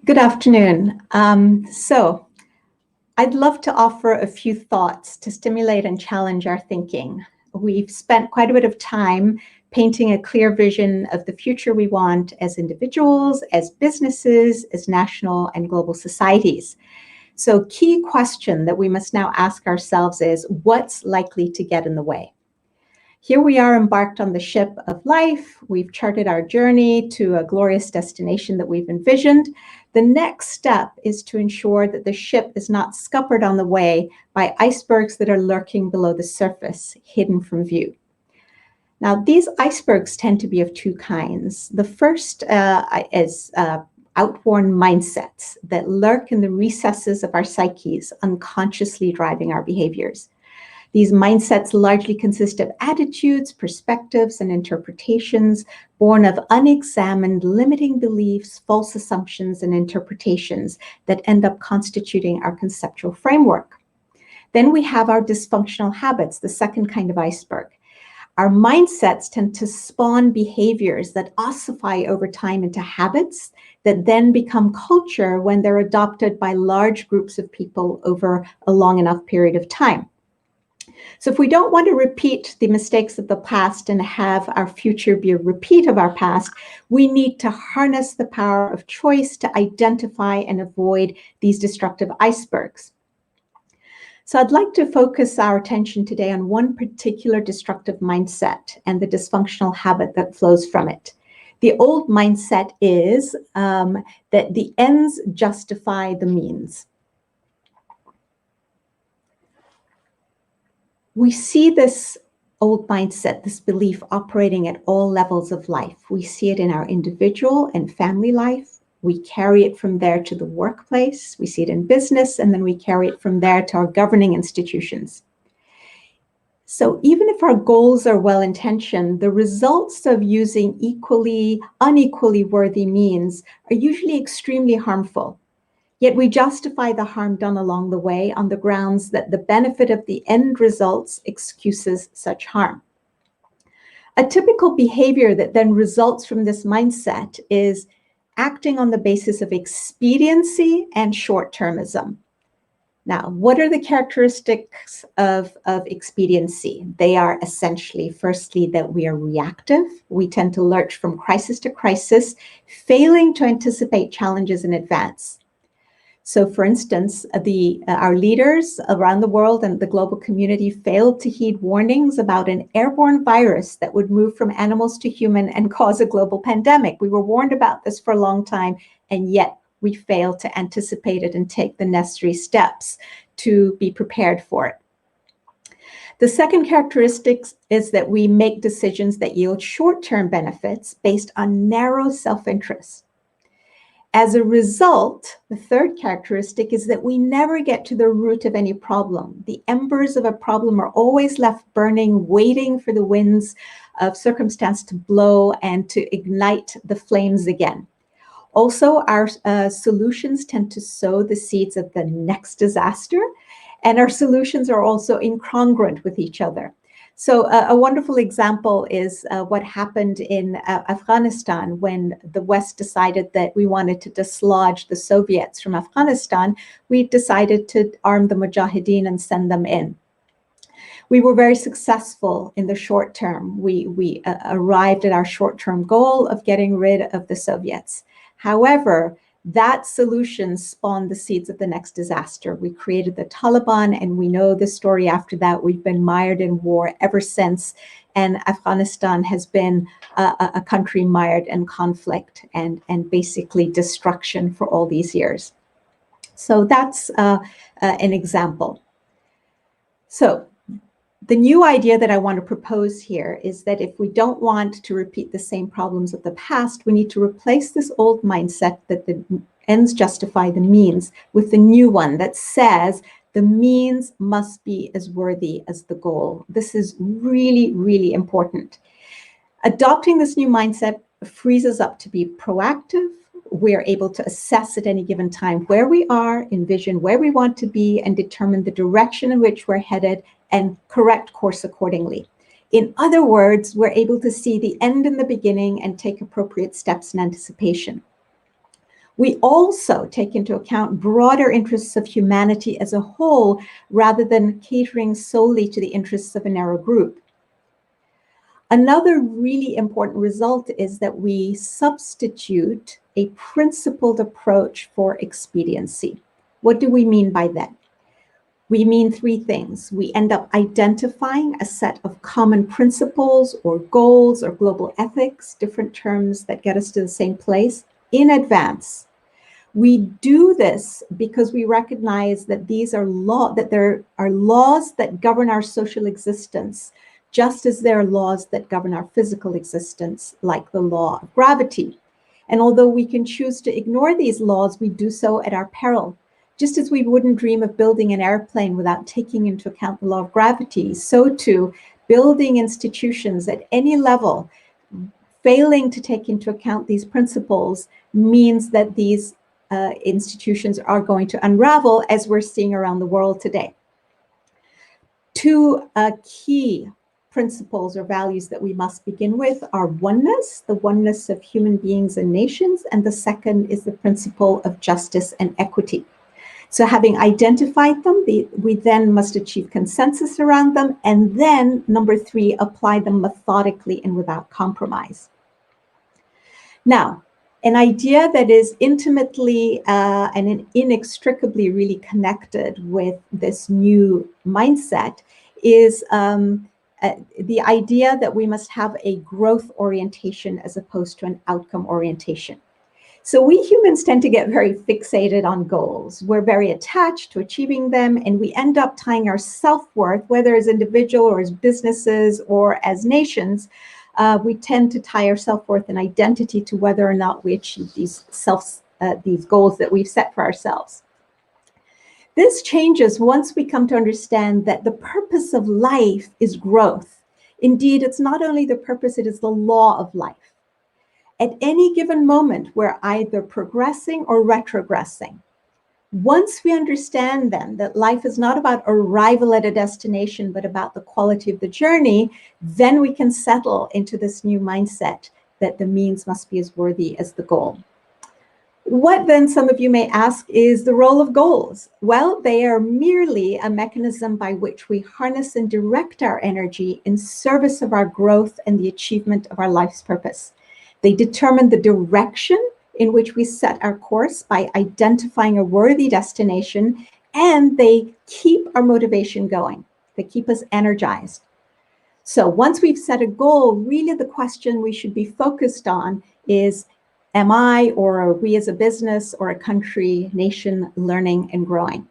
Good afternoon. I'd love to offer a few thoughts to stimulate and challenge our thinking. We've spent quite a bit of time painting a clear vision of the future we want as individuals, as businesses, as national and global societies. So key question that we must now ask ourselves is, what's likely to get in the way? Here we are embarked on the ship of life. We've charted our journey to a glorious destination that we've envisioned. The next step is to ensure that the ship is not scuppered on the way by icebergs that are lurking below the surface, hidden from view. Now, these icebergs tend to be of two kinds. The first is outworn mindsets that lurk in the recesses of our psyches, unconsciously driving our behaviors. These mindsets largely consist of attitudes, perspectives, and interpretations born of unexamined limiting beliefs, false assumptions, and interpretations that end up constituting our conceptual framework. Then we have our dysfunctional habits, the second kind of iceberg. Our mindsets tend to spawn behaviors that ossify over time into habits that then become culture when they're adopted by large groups of people over a long enough period of time. So if we don't want to repeat the mistakes of the past and have our future be a repeat of our past, we need to harness the power of choice to identify and avoid these destructive icebergs. So I'd like to focus our attention today on one particular destructive mindset and the dysfunctional habit that flows from it. The old mindset is that the ends justify the means. We see this old mindset, this belief operating at all levels of life. We see it in our individual and family life. We carry it from there to the workplace. We see it in business, and then we carry it from there to our governing institutions. So even if our goals are well-intentioned, the results of using unequally worthy means are usually extremely harmful. Yet we justify the harm done along the way on the grounds that the benefit of the end results excuses such harm. A typical behavior that then results from this mindset is acting on the basis of expediency and short-termism. Now, what are the characteristics of expediency? They are essentially, firstly, that we are reactive. We tend to lurch from crisis to crisis, failing to anticipate challenges in advance. So, for instance, our leaders around the world and the global community failed to heed warnings about an airborne virus that would move from animals to human and cause a global pandemic. We were warned about this for a long time, and yet we failed to anticipate it and take the necessary steps to be prepared for it. The second characteristic is that we make decisions that yield short-term benefits based on narrow self-interest. As a result, the third characteristic is that we never get to the root of any problem. The embers of a problem are always left burning, waiting for the winds of circumstance to blow and to ignite the flames again. Also, our solutions tend to sow the seeds of the next disaster, and our solutions are also incongruent with each other. So a wonderful example is what happened in Afghanistan when the West decided that we wanted to dislodge the Soviets from Afghanistan. We decided to arm the Mujahideen and send them in. We were very successful in the short term. We arrived at our short-term goal of getting rid of the Soviets. However, that solution spawned the seeds of the next disaster. We created the Taliban, and we know the story after that. We've been mired in war ever since, and Afghanistan has been a country mired in conflict and basically destruction for all these years. So that's an example. So the new idea that I want to propose here is that if we don't want to repeat the same problems of the past, we need to replace this old mindset that the ends justify the means with the new one that says the means must be as worthy as the goal. This is really, really important. Adopting this new mindset frees us up to be proactive. We're able to assess at any given time where we are, envision where we want to be, and determine the direction in which we're headed and correct course accordingly. In other words, we're able to see the end in the beginning and take appropriate steps in anticipation. We also take into account broader interests of humanity as a whole, rather than catering solely to the interests of a narrow group. Another really important result is that we substitute a principled approach for expediency. What do we mean by that? We mean three things. We end up identifying a set of common principles or goals or global ethics, different terms that get us to the same place, in advance. We do this because we recognize that there are laws that govern our social existence, just as there are laws that govern our physical existence, like the law of gravity. And although we can choose to ignore these laws, we do so at our peril. Just as we wouldn't dream of building an airplane without taking into account the law of gravity, so too, building institutions at any level, failing to take into account these principles means that these institutions are going to unravel, as we're seeing around the world today. Two key principles or values that we must begin with are oneness, the oneness of human beings and nations, and the second is the principle of justice and equity. So having identified them, we then must achieve consensus around them, and then, number three, apply them methodically and without compromise. Now, an idea that is intimately and inextricably really connected with this new mindset is the idea that we must have a growth orientation as opposed to an outcome orientation. So we humans tend to get very fixated on goals. We're very attached to achieving them, and we end up tying our self-worth, whether as individual or as businesses or as nations, we tend to tie our self-worth and identity to whether or not we achieve these goals that we've set for ourselves. This changes once we come to understand that the purpose of life is growth. Indeed, it's not only the purpose, it is the law of life. At any given moment, we're either progressing or retrogressing. Once we understand then that life is not about arrival at a destination, but about the quality of the journey, then we can settle into this new mindset that the means must be as worthy as the goal. What then, some of you may ask, is the role of goals? Well, they are merely a mechanism by which we harness and direct our energy in service of our growth and the achievement of our life's purpose. They determine the direction in which we set our course by identifying a worthy destination, and they keep our motivation going. They keep us energized. So once we've set a goal, really the question we should be focused on is, am I, or are we as a business or a country, nation, learning and growing?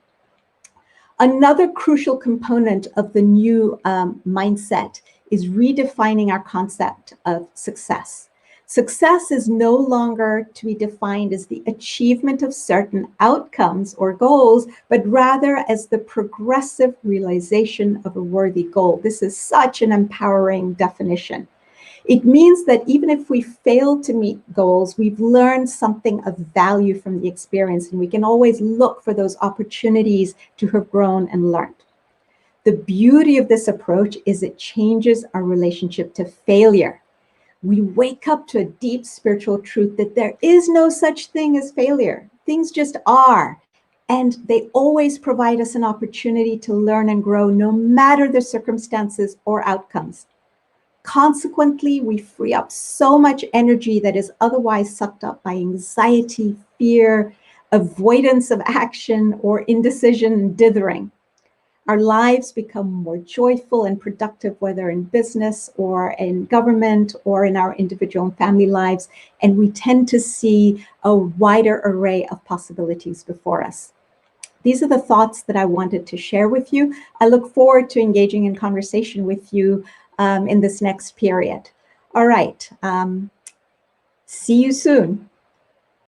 Another crucial component of the new mindset is redefining our concept of success. Success is no longer to be defined as the achievement of certain outcomes or goals, but rather as the progressive realization of a worthy goal. This is such an empowering definition. It means that even if we fail to meet goals, we've learned something of value from the experience, and we can always look for those opportunities to have grown and learned. The beauty of this approach is it changes our relationship to failure. We wake up to a deep spiritual truth that there is no such thing as failure. Things just are. And they always provide us an opportunity to learn and grow, no matter the circumstances or outcomes. Consequently, we free up so much energy that is otherwise sucked up by anxiety, fear, avoidance of action, or indecision and dithering. Our lives become more joyful and productive, whether in business or in government or in our individual and family lives, and we tend to see a wider array of possibilities before us. These are the thoughts that I wanted to share with you. I look forward to engaging in conversation with you in this next period. All right, see you soon.